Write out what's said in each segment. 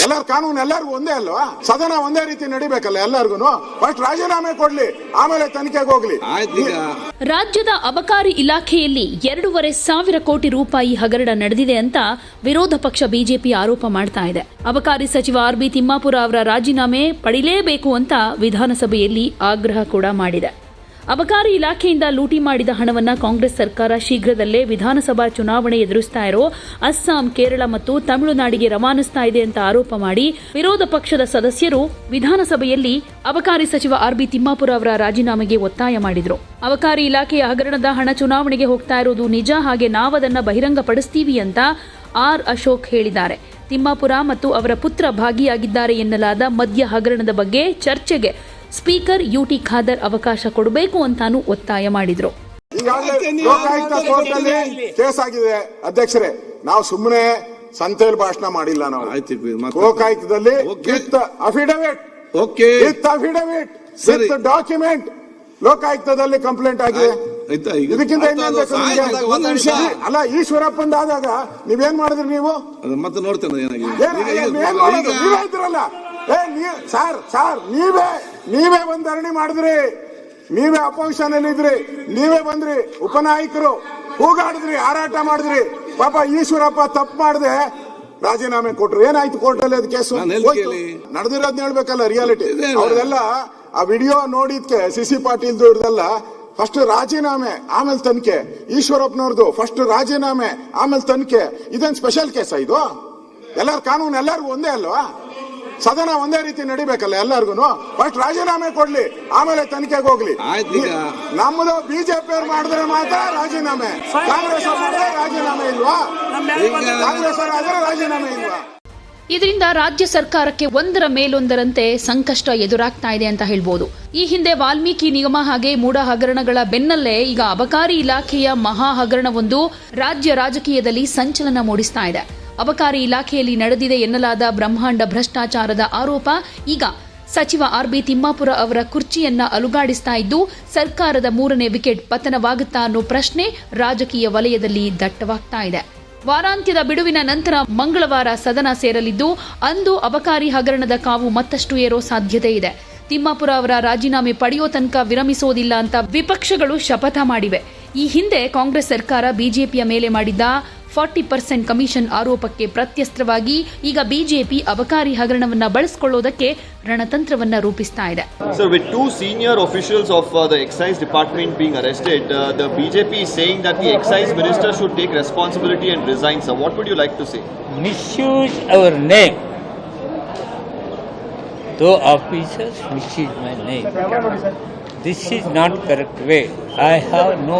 ಎಲ್ಲರ ಕಾನೂನು ಎಲ್ಲರಿಗೂ ಒಂದೇ ಅಲ್ವಾ? ಸದನ ಒಂದೇ ರೀತಿ ನಡಿಬೇಕಲ್ಲ ಎಲ್ಲರಿಗೂ. ಫಸ್ಟ್ ರಾಜೀನಾಮೆ ಕೊಡ್ಲಿ, ಆಮೇಲೆ ತನಿಖೆಗೆ ಹೋಗ್ಲಿ. ರಾಜ್ಯದ ಅಬಕಾರಿ ಇಲಾಖೆಯಲ್ಲಿ 2,500 ಕೋಟಿ ರೂಪಾಯಿ ಹಗರಣ ನಡೆದಿದೆ ಅಂತ ವಿರೋಧ ಪಕ್ಷ ಬಿಜೆಪಿ ಆರೋಪ ಮಾಡ್ತಾ ಇದೆ. ಅಬಕಾರಿ ಸಚಿವ ಆರ್.ಬಿ. ತಿಮ್ಮಾಪುರ ಅವರ ರಾಜೀನಾಮೆ ಪಡಿಲೇಬೇಕು ಅಂತ ವಿಧಾನಸಭೆಯಲ್ಲಿ ಆಗ್ರಹ ಕೂಡ ಮಾಡಿದೆ. ಅಬಕಾರಿ ಇಲಾಖೆಯಿಂದ ಲೂಟಿ ಮಾಡಿದ ಹಣವನ್ನು ಕಾಂಗ್ರೆಸ್ ಸರ್ಕಾರ ಶೀಘ್ರದಲ್ಲೇ ವಿಧಾನಸಭಾ ಚುನಾವಣೆ ಎದುರಿಸ್ತಾ ಇರೋ ಅಸ್ಸಾಂ, ಕೇರಳ ಮತ್ತು ತಮಿಳುನಾಡಿಗೆ ರವಾನಿಸ್ತಾ ಇದೆ ಅಂತ ಆರೋಪ ಮಾಡಿ ವಿರೋಧ ಪಕ್ಷದ ಸದಸ್ಯರು ವಿಧಾನಸಭೆಯಲ್ಲಿ ಅಬಕಾರಿ ಸಚಿವ ಆರ್.ಬಿ. ತಿಮ್ಮಾಪುರ ಅವರ ರಾಜೀನಾಮೆಗೆ ಒತ್ತಾಯ ಮಾಡಿದ್ರು. ಅಬಕಾರಿ ಇಲಾಖೆಯ ಹಗರಣದ ಹಣ ಚುನಾವಣೆಗೆ ಹೋಗ್ತಾ ಇರೋದು ನಿಜ, ಹಾಗೆ ನಾವದನ್ನ ಬಹಿರಂಗಪಡಿಸ್ತೀವಿ ಅಂತ ಆರ್. ಅಶೋಕ್ ಹೇಳಿದ್ದಾರೆ. ತಿಮ್ಮಾಪುರ ಮತ್ತು ಅವರ ಪುತ್ರ ಭಾಗಿಯಾಗಿದ್ದಾರೆ ಎನ್ನಲಾದ ಮದ್ಯ ಹಗರಣದ ಬಗ್ಗೆ ಚರ್ಚೆಗೆ ಸ್ಪೀಕರ್ ಯುಟಿ ಖಾದರ್ ಅವಕಾಶ ಕೊಡಬೇಕು ಅಂತಾನೂ ಒತ್ತಾಯ ಮಾಡಿದ್ರು. ಲೋಕಾಯುಕ್ತ ಕೋರ್ಟ್ನಲ್ಲಿ ಕೇಸ್ ಆಗಿದೆ ಅಧ್ಯಕ್ಷರೇ, ನಾವು ಸುಮ್ಮನೆ ಸಂತೆಯಲ್ಲಿ ಭಾಷಣ ಮಾಡಿಲ್ಲ. ನಾವು ಲೋಕಾಯುಕ್ತದಲ್ಲಿ ಅಫಿಡವಿಟ್ ಡಾಕ್ಯುಮೆಂಟ್ ಲೋಕಾಯುಕ್ತದಲ್ಲಿ ಕಂಪ್ಲೇಂಟ್ ಆಗಿದೆ. ಇದಕ್ಕಿಂತ ಅಲ್ಲ, ಈಶ್ವರಪ್ಪಂದಾದಾಗ ನೀವೇನ್ ಮಾಡಿದ್ರಿ? ನೀವು ಮತ್ತೆ ನೋಡ್ತೇನೆ ಇದ್ರಲ್ಲ ನೀವೇ ಒಂದ್ ಧರಣಿ ಮಾಡಿದ್ರಿ, ನೀವೇ ಅಪೋಸಿಷನ್ ನೀವೇ ಬಂದ್ರಿ, ಉಪನಾಯಕರು ಕೂಗಾಡಿದ್ರಿ, ಹಾರಾಟ ಮಾಡಿದ್ರಿ. ಪಾಪ ಈಶ್ವರಪ್ಪ ತಪ್ಪು ಮಾಡದೆ ರಾಜೀನಾಮೆ ಕೊಟ್ರು. ಏನಾಯ್ತು ಕೋರ್ಟಲ್ಲಿ? ಅದು ಕೇಸು ನಡೆದಿರೋದ್ನ ಹೇಳ್ಬೇಕಲ್ಲ, ರಿಯಾಲಿಟಿ. ಅವ್ರದೆಲ್ಲ ಆ ವಿಡಿಯೋ ನೋಡಿದ್ಕೆ ಸಿ ಪಾಟೀಲ್ದು ಇವ್ರದೆಲ್ಲ ಫಸ್ಟ್ ರಾಜೀನಾಮೆ ಆಮೇಲೆ ತನಿಖೆ. ಈಶ್ವರಪ್ಪನವ್ರದ್ದು ಫಸ್ಟ್ ರಾಜೀನಾಮೆ ಆಮೇಲೆ ತನಿಖೆ. ಇದೇನ್ ಸ್ಪೆಷಲ್ ಕೇಸ ಇದು? ಎಲ್ಲರ ಕಾನೂನು ಎಲ್ಲರಿಗೂ ಒಂದೇ ಅಲ್ವಾ? ಸದನ ಒಂದೇ ರೀತಿ ನಡಿಬೇಕಲ್ಲ ಎಲ್ಲರಿಗೂ. ಫಸ್ಟ್ ರಾಜೀನಾಮೆ ಕೊಡ್ಲಿ, ಆಮೇಲೆ ತನಿಖೆಗೆ ಹೋಗ್ಲಿ. ನಮ್ಮದು ಬಿಜೆಪಿ ಅವ್ರು ಮಾಡಿದ್ರೆ ಮಾತ್ರ ರಾಜೀನಾಮೆ, ಕಾಂಗ್ರೆಸ್ ಅವ್ರು ಮಾಡಿದ್ರೆ ರಾಜೀನಾಮೆ ಇಲ್ವಾ? ಕಾಂಗ್ರೆಸ್ ಅವ್ರು ಆದ್ರೆ ರಾಜೀನಾಮೆ ಇಲ್ವಾ? ಇದರಿಂದ ರಾಜ್ಯ ಸರ್ಕಾರಕ್ಕೆ ಒಂದರ ಮೇಲೊಂದರಂತೆ ಸಂಕಷ್ಟ ಎದುರಾಗ್ತಾ ಇದೆ ಅಂತ ಹೇಳ್ಬೋದು. ಈ ಹಿಂದೆ ವಾಲ್ಮೀಕಿ ನಿಗಮ ಹಾಗೆ ಮೂಡ ಹಗರಣಗಳ ಬೆನ್ನಲ್ಲೇ ಈಗ ಅಬಕಾರಿ ಇಲಾಖೆಯ ಮಹಾ ಹಗರಣವೊಂದು ರಾಜ್ಯ ರಾಜಕೀಯದಲ್ಲಿ ಸಂಚಲನ ಮೂಡಿಸ್ತಾ ಇದೆ. ಅಬಕಾರಿ ಇಲಾಖೆಯಲ್ಲಿ ನಡೆದಿದೆ ಎನ್ನಲಾದ ಬ್ರಹ್ಮಾಂಡ ಭ್ರಷ್ಟಾಚಾರದ ಆರೋಪ ಈಗ ಸಚಿವ ಆರ್.ಬಿ. ತಿಮ್ಮಾಪುರ ಅವರ ಕುರ್ಚಿಯನ್ನ ಅಲುಗಾಡಿಸ್ತಾ ಇದ್ದು, ಸರ್ಕಾರದ 3ನೇ ವಿಕೆಟ್ ಪತನವಾಗುತ್ತಾ ಅನ್ನೋ ಪ್ರಶ್ನೆ ರಾಜಕೀಯ ವಲಯದಲ್ಲಿ ದಟ್ಟವಾಗ್ತಾ ಇದೆ. ವಾರಾಂತ್ಯದ ಬಿಡುವಿನ ನಂತರ ಮಂಗಳವಾರ ಸದನ ಸೇರಲಿದ್ದು, ಅಂದು ಅಬಕಾರಿ ಹಗರಣದ ಕಾವು ಮತ್ತಷ್ಟು ಏರೋ ಸಾಧ್ಯತೆ ಇದೆ. ತಿಮ್ಮಾಪುರ ಅವರ ರಾಜೀನಾಮೆ ಪಡೆಯೋ ತನಕ ವಿರಮಿಸೋದಿಲ್ಲ ಅಂತ ವಿಪಕ್ಷಗಳು ಶಪಥ ಮಾಡಿವೆ. ಈ ಹಿಂದೆ ಕಾಂಗ್ರೆಸ್ ಸರ್ಕಾರ ಬಿಜೆಪಿಯ ಮೇಲೆ ಮಾಡಿದ್ದ 40% ಕಮಿಷನ್ ಆರೋಪಕ್ಕೆ ಪ್ರತ್ಯಸ್ತ್ರವಾಗಿ ಈಗ ಬಿಜೆಪಿ ಅಬಕಾರಿ ಹಗರಣವನ್ನ ಬಳಸಿಕೊಳ್ಳೋದಕ್ಕೆ ರಣತಂತ್ರವನ್ನ ರೂಪಿಸ್ತಾ ಇದೆ. So with 2 senior officials of the excise department being arrested, the BJP is saying that the excise minister should take responsibility and resign. So what would you like to say? Misuse our name. Though officers misuse my name. This is not correct way. I have no.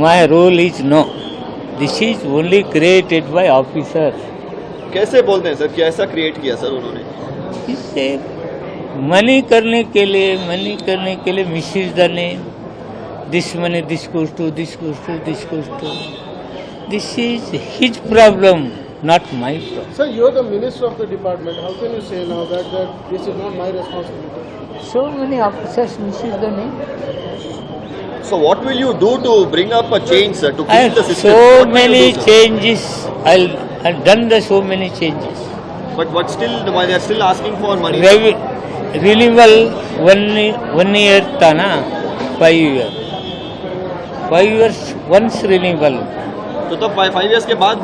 My role is no. This is only created by officers. कैसे बोलते हैं sir? क्या ऐसा create किया sir उन्होंने? इससे money करने के लिए misuse the name. This money, this goes to. This is his problem, not my problem. Sir, you are the minister of the department. How can you say now that this is not my responsibility? So many officers misuse the name. So what will you do to bring up a change, sir, to keep the system? So many changes. I've done so many changes. But still, they are still asking for money. Renewal 1 year tana, 5 years. 5 years once renewal. तो 5 years के बाद